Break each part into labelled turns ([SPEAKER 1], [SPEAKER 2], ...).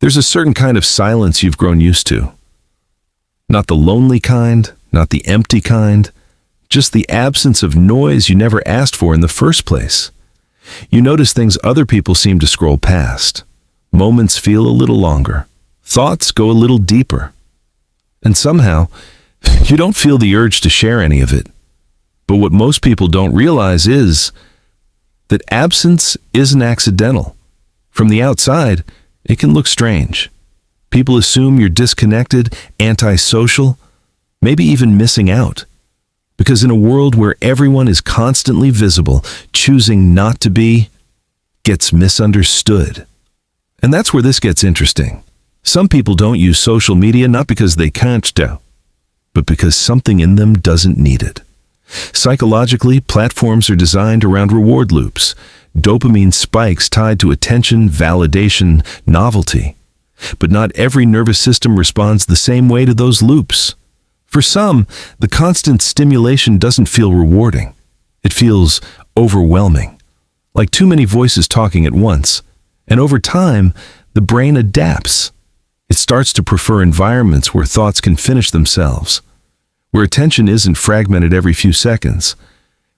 [SPEAKER 1] There's a certain kind of silence you've grown used to. Not the lonely kind, not the empty kind, just the absence of noise you never asked for in the first place. You notice things other people seem to scroll past. Moments feel a little longer. Thoughts go a little deeper. And somehow, you don't feel the urge to share any of it. But what most people don't realize is that absence isn't accidental. From the outside, it can look strange. People assume you're disconnected, antisocial, maybe even missing out. Because in a world where everyone is constantly visible, choosing not to be gets misunderstood. And that's where this gets interesting. Some people don't use social media not because they can't, but because something in them doesn't need it. Psychologically, platforms are designed around reward loops, dopamine spikes tied to attention, validation, novelty. But not every nervous system responds the same way to those loops. For some, the constant stimulation doesn't feel rewarding. It feels overwhelming, like too many voices talking at once. And over time, the brain adapts. It starts to prefer environments where thoughts can finish themselves, where attention isn't fragmented every few seconds,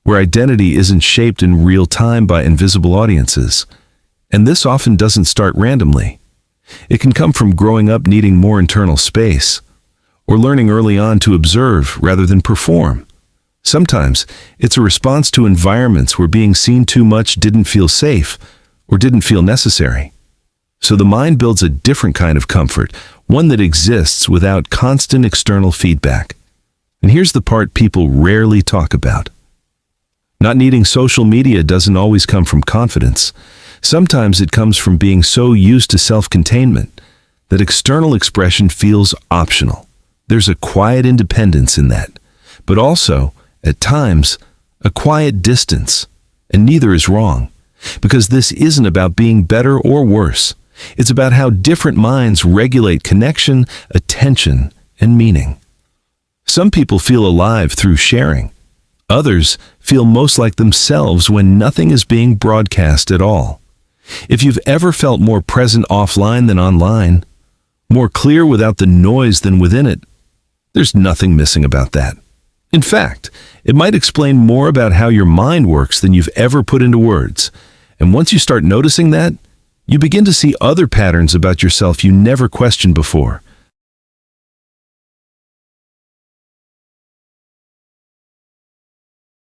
[SPEAKER 1] where identity isn't shaped in real time by invisible audiences. And this often doesn't start randomly. It can come from growing up needing more internal space, or learning early on to observe rather than perform. Sometimes it's a response to environments where being seen too much didn't feel safe or didn't feel necessary. So the mind builds a different kind of comfort, one that exists without constant external feedback. And here's the part people rarely talk about. Not needing social media doesn't always come from confidence. Sometimes it comes from being so used to self-containment that external expression feels optional. There's a quiet independence in that, but also, at times, a quiet distance. And neither is wrong, because this isn't about being better or worse. It's about how different minds regulate connection, attention, and meaning. Some people feel alive through sharing. Others feel most like themselves when nothing is being broadcast at all. If you've ever felt more present offline than online, more clear without the noise than within it, there's nothing missing about that. In fact, it might explain more about how your mind works than you've ever put into words. And once you start noticing that, you begin to see other patterns about yourself you never questioned before.